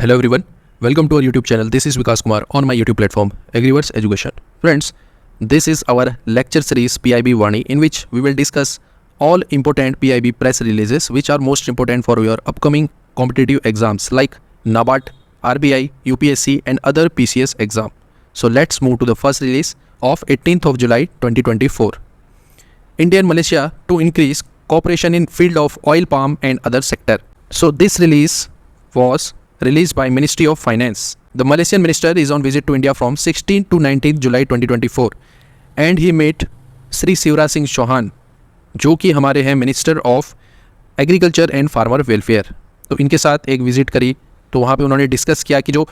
Hello everyone, welcome to our YouTube channel. This is Vikas Kumar on my YouTube platform Agriverse Education. Friends, this is our lecture series PIB Vani, in which we will discuss all important PIB press releases which are most important for your upcoming competitive exams like NABARD, RBI, UPSC and other PCS exam. So let's move to the first release of 18th of July 2024. India and Malaysia to increase cooperation in field of oil palm and other sector. So this release was released by Ministry of Finance. The Malaysian minister is on visit to India from 16 to 19 July 2024 and he met Shri Shivraj Singh Chauhan जो कि हमारे हैं minister of agriculture and farmer welfare. तो इनके साथ एक visit करी तो वहाँ पे उन्होंने डिस्कस किया कि जो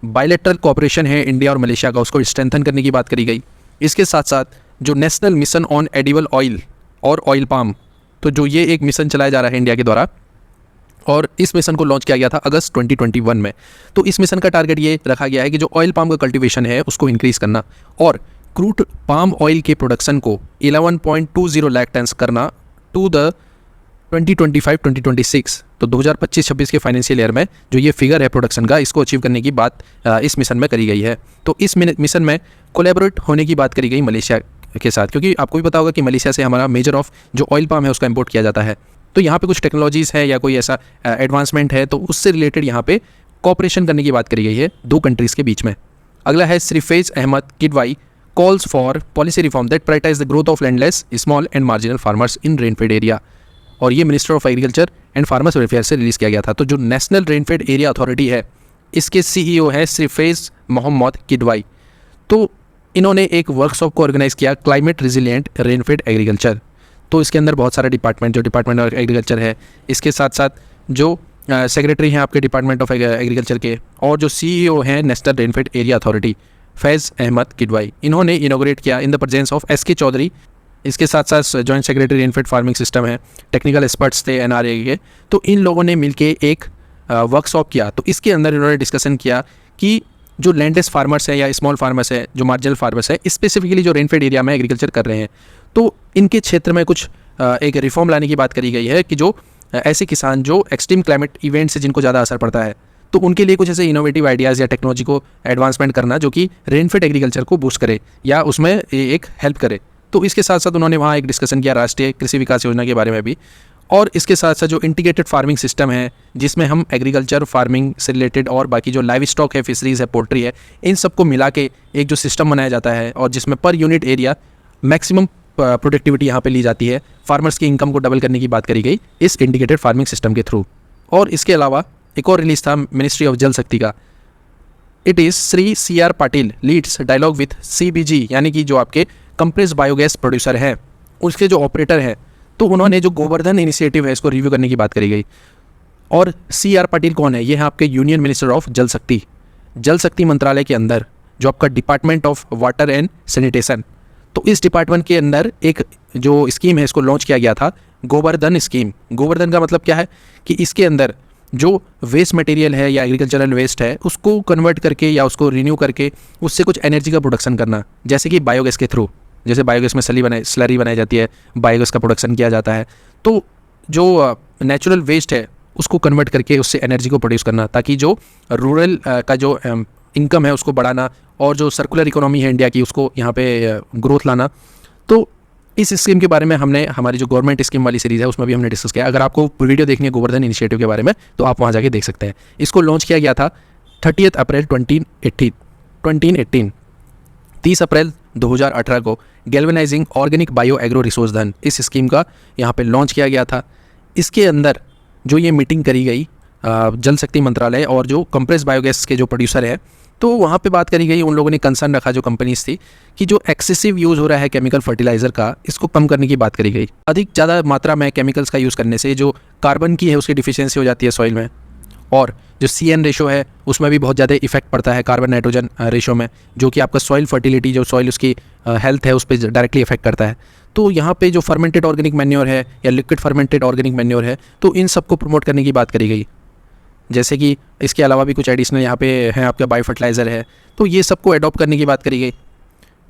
बायलैटरल कोऑपरेशन है इंडिया और मलेशिया का उसको स्ट्रेंथन करने की बात करी गई। इसके साथ साथ जो national mission on edible oil और ऑयल पाम, तो जो ये एक मिशन चलाया जा रहा है इंडिया के द्वारा और इस मिशन को लॉन्च किया गया था अगस्त 2021 में। तो इस मिशन का टारगेट ये रखा गया है कि जो ऑयल पाम का कल्टीवेशन है उसको इंक्रीज़ करना और क्रूड पाम ऑयल के प्रोडक्शन को 11.20 लाख टन्स करना टू द 2025-2026। तो 2025-26 के फाइनेंशियल ईयर में जो ये फिगर है प्रोडक्शन का, इसको अचीव करने की बात इस मिशन में करी गई है। तो इस मिशन में कोलैबोरेट होने की बात करी गई मलेशिया के साथ, क्योंकि आपको भी पता होगा कि मलेशिया से हमारा मेजर ऑफ जो ऑयल पाम है उसका इंपोर्ट किया जाता है। तो यहाँ पे कुछ टेक्नोलॉजीज़ है या कोई ऐसा एडवांसमेंट है तो उससे रिलेटेड यहाँ पे कोऑपरेशन करने की बात करी गई है दो कंट्रीज़ के बीच में। अगला है Shri Faiz Ahmed Kidwai calls for policy reform that prioritize the growth of landless small and marginal farmers in rainfed area. और ये minister of agriculture and farmers welfare से रिलीज़ किया गया था। तो जो नेशनल रेनफेड एरिया अथॉरिटी है इसके CEO है श्री फैज़ मोहम्मद किडवाई। तो इन्होंने एक वर्कशॉप को ऑर्गेनाइज़ किया क्लाइमेट रिजिलियंट रेनफेड एग्रीकल्चर। तो इसके अंदर बहुत सारे डिपार्टमेंट, जो डिपार्टमेंट ऑफ एग्रीकल्चर है, इसके साथ साथ जो सेक्रेटरी हैं आपके डिपार्टमेंट ऑफ एग्रीकल्चर के और जो CEO हैं national rainfed area authority Faiz Ahmed Kidwai, इन्होंने इनोग्रेट किया in the presence of SK Chaudhary. इसके साथ साथ joint secretary rainfed farming system है, टेक्निकल एक्सपर्ट्स थे NRA के। तो इन लोगों ने मिलके एक वर्कशॉप किया। तो इसके अंदर इन्होंने डिस्कशन किया कि जो लैंडलेस फार्मर्स है या स्मॉल फार्मर्स है, जो मार्जिनल फार्मर्स है, स्पेसिफिकली जो रेनफेड एरिया में एग्रीकल्चर कर रहे हैं, तो इनके क्षेत्र में कुछ एक रिफॉर्म लाने की बात करी गई है कि जो ऐसे किसान जो एक्सट्रीम क्लाइमेट इवेंट से जिनको ज़्यादा असर पड़ता है, तो उनके लिए कुछ ऐसे इनोवेटिव आइडियाज़ या टेक्नोलॉजी को एडवांसमेंट करना जो कि रेनफेड एग्रीकल्चर को बूस्ट करे या उसमें एक हेल्प करे। तो इसके साथ साथ उन्होंने वहाँ एक डिस्कशन किया राष्ट्रीय कृषि विकास योजना के बारे में भी, और इसके साथ साथ जो इंटीग्रेटेड फार्मिंग सिस्टम है जिसमें हम एग्रीकल्चर फार्मिंग से रिलेटेड और बाकी जो लाइव स्टॉक है, फिशरीज़ है, पोल्ट्री है, इन सबको मिला के एक जो सिस्टम बनाया जाता है और जिसमें per unit area maximum productivity यहाँ पे ली जाती है, फार्मर्स की इनकम को डबल करने की बात करी गई इस इंटीग्रेटेड फार्मिंग सिस्टम के थ्रू। और इसके अलावा एक और रिलीज था मिनिस्ट्री ऑफ जल शक्ति का। It is Shri CR Patil leads dialogue with CBG, यानी कि जो आपके कंप्रेस बायोगैस प्रोड्यूसर है उसके जो ऑपरेटर है, तो उन्होंने जो गोवर्धन इनिशिएटिव है इसको रिव्यू करने की बात करी गई। और CR पाटिल कौन है? ये है आपके यूनियन मिनिस्टर ऑफ जल शक्ति। जल शक्ति मंत्रालय के अंदर जो आपका department of water and sanitation, तो इस डिपार्टमेंट के अंदर एक जो स्कीम है इसको लॉन्च किया गया था, गोवर्धन स्कीम। गोवर्धन का मतलब क्या है कि इसके अंदर जो वेस्ट मटेरियल है या एग्रीकल्चरल वेस्ट है उसको कन्वर्ट करके या उसको रिन्यू करके उससे कुछ एनर्जी का प्रोडक्शन करना, जैसे कि बायोगैस के थ्रू। जैसे बायोगैस में स्लरी बनाई जाती है, बायोगैस का प्रोडक्शन किया जाता है। तो जो नेचुरल वेस्ट है उसको कन्वर्ट करके उससे एनर्जी को प्रोड्यूस करना, ताकि जो रूरल का जो इनकम है उसको बढ़ाना और जो सर्कुलर इकोनॉमी है इंडिया की उसको यहाँ पे ग्रोथ लाना। तो इस स्कीम के बारे में हमने हमारी जो गवर्नमेंट स्कीम वाली सीरीज़ है उसमें भी हमने डिस्कस किया। अगर आपको वीडियो देखनी है गोवर्धन इनिशिएटिव के बारे में तो आप वहाँ जाके देख सकते हैं। इसको लॉन्च किया गया था 30 अप्रैल 2018। 30 अप्रैल 2018 को galvanising organic bio agro resource धन इस स्कीम का यहाँ पे लॉन्च किया गया था। इसके अंदर जो ये मीटिंग करी गई जल शक्ति मंत्रालय और जो कंप्रेस बायोगैस के जो प्रोड्यूसर है, तो वहाँ पे बात करी गई। उन लोगों ने कंसर्न रखा जो कंपनीज थी कि जो एक्सेसिव यूज़ हो रहा है केमिकल फर्टिलाइज़र का, इसको कम करने की बात करी गई। अधिक ज़्यादा मात्रा में केमिकल्स का यूज़ करने से जो कार्बन की है उसकी डिफिशियंसी हो जाती है सॉइल में, और जो CN रेशो है उसमें भी बहुत ज़्यादा इफेक्ट पड़ता है कार्बन नाइट्रोजन रेशो में, जो कि आपका सॉइल फर्टिलिटी, जो सॉइल उसकी हेल्थ है उस पर डायरेक्टली इफेक्ट करता है। तो यहाँ पे जो फर्मेंटेड ऑर्गेनिक मैन्योर है या लिक्विड फर्मेंटेड ऑर्गेनिक मैन्योर है, तो इन सबको प्रमोट करने की बात करी गई। जैसे कि इसके अलावा भी कुछ एडिशनल यहाँ पे हैं आपका बायो फर्टिलाइज़र है, तो ये सबको अडॉप्ट करने की बात करी गई।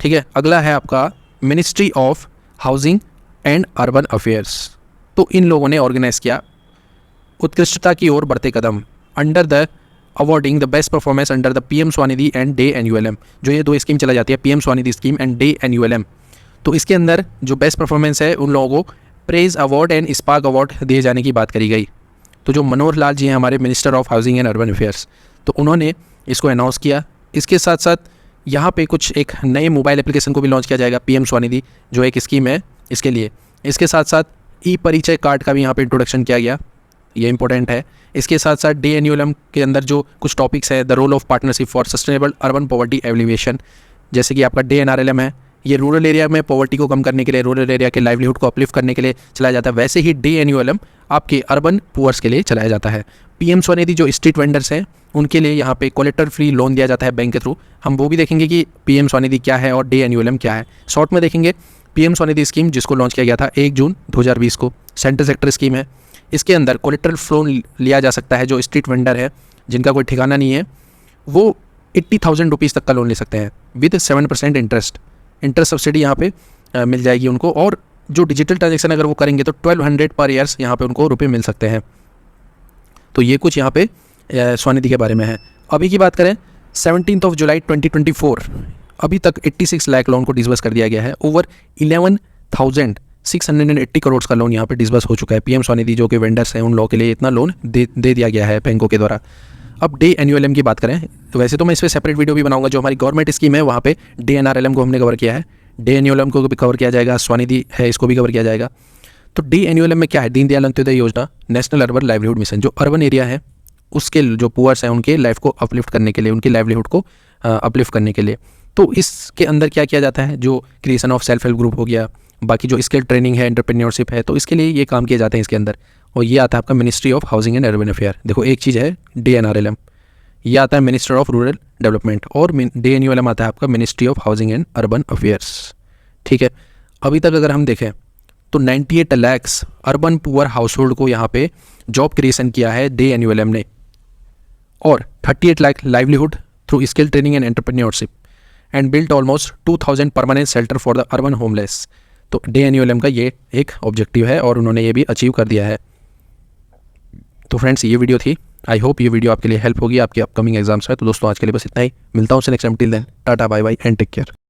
ठीक है, अगला है आपका ministry of housing and urban affairs. तो इन लोगों ने ऑर्गेनाइज़ किया उत्कृष्टता की ओर बढ़ते कदम under the awarding the best performance under the PM Svanidhi and DAY NULM. जो ये दो स्कीम चला जाती है, PM Svanidhi scheme and DAY NULM, तो इसके अंदर जो बेस्ट परफॉर्मेंस है उन लोगों को praise award and spark award दिए जाने की बात करी गई। तो जो मनोहर लाल जी हैं हमारे minister of housing and urban affairs, तो उन्होंने इसको अनाउंस किया। इसके साथ साथ यहाँ पे कुछ एक नए मोबाइल एप्लीकेशन को भी लॉन्च किया जाएगा, पीएम स्वनिधि जो एक स्कीम है इसके लिए। इसके साथ साथ ई परिचय कार्ड का भी यहाँ पे इंट्रोडक्शन किया गया, ये इंपॉर्टेंट है। इसके साथ साथ डे एनयूएलएम के अंदर जो कुछ टॉपिक्स है, the role of partnership for sustainable urban poverty alleviation, जैसे कि आपका डे एनआरएलएम है, ये रूरल एरिया में पॉवर्टी को कम करने के लिए, रूरल एरिया के लाइवलीहुड को अपलिफ्ट करने के लिए चलाया जाता है। वैसे ही डे एनयूएलएम आपके अर्बन पुअर्स के लिए चलाया जाता है। पीएम स्वनिधि जो स्ट्रीट वेंडर्स हैं उनके लिए यहाँ पे कोलेक्टर फ्री लोन दिया जाता है बैंक के थ्रू। हम वो भी देखेंगे कि पीएम स्वनिधि क्या है और डे एनयूएलएम क्या है। शॉर्ट में देखेंगे, पीएम स्वनिधि स्कीम जिसको लॉन्च किया गया था 1 जून 2020 को, सेंट्रल सेक्टर स्कीम है। इसके अंदर कोलेक्टर लोन लिया जा सकता है। जो स्ट्रीट वेंडर है जिनका कोई ठिकाना नहीं है वो 80,000 रुपीज़ तक का लोन ले सकते हैं विद 7% इंटरेस्ट सब्सिडी यहाँ पे मिल जाएगी उनको। और जो डिजिटल ट्रांजेक्शन अगर वो करेंगे तो 1200 पर ईयर्स यहाँ पे उनको रुपये मिल सकते हैं। तो ये कुछ यहाँ पे स्वनिधि के बारे में है। अभी की बात करें 17 जुलाई 2024, अभी तक 86 लाख लोन को डिसबर्स कर दिया गया है। ओवर 11,680 करोड़ का लोन यहाँ पे डिसबर्स हो चुका है। पीएम स्वनिधि जो कि वेंडर्स हैं उन लोगों के लिए इतना लोन दे दिया गया है बैंकों के द्वारा। अब डे एनयूएलएम की बात करें तो वैसे तो मैं इस पर सेपरेट वीडियो भी बनाऊंगा। जो हमारी गवर्नमेंट स्कीम है वहाँ पे डे एनआरएलएम को हमने कवर किया है, डे एनयूएलएम को भी कवर किया जाएगा, स्वनिधि है इसको भी कवर किया जाएगा। तो डे एनयूएलएम में क्या है, दीनदयाल अंत्योदय योजना, नेशनल अर्बन लाइवलीहुड मिशन, जो अर्बन एरिया है उसके जो पुअर्स हैं उनके लाइफ को अपलिफ्ट करने के लिए, उनकी लाइवलीहुड को अपलिफ्ट करने के लिए। तो इसके अंदर क्या किया जाता है, जो creation of self help group हो गया, बाकी जो स्किल ट्रेनिंग है, एंटरप्रेन्योरशिप है, तो इसके लिए ये काम किए जाते हैं इसके अंदर। और ये आता है आपका ministry of housing and urban affair. देखो एक चीज़ है डे एनआरएलएम, ये आता है मिनिस्टर ऑफ रूरल डेवलपमेंट, और डे एनयूएलएम आता है आपका ministry of housing and urban affairs. ठीक है, अभी तक अगर हम देखें तो 98 lakh urban poor house hold को यहाँ पे जॉब क्रिएशन किया है डे एनयूएलएम ने, और 38 lakh livelihood through skill training and entrepreneurship, and built almost 2000 permanent shelter for the urban homeless. तो डे एनयूएलएम का ये एक ऑब्जेक्टिव है और उन्होंने ये भी अचीव कर दिया है। तो फ्रेंड्स ये वीडियो थी, आई होप ये वीडियो आपके लिए हेल्प होगी आपके अपकमिंग एग्जाम्स में। तो दोस्तों आज के लिए बस इतना ही, मिलता हूँ next time, till then tata bye bye and take care.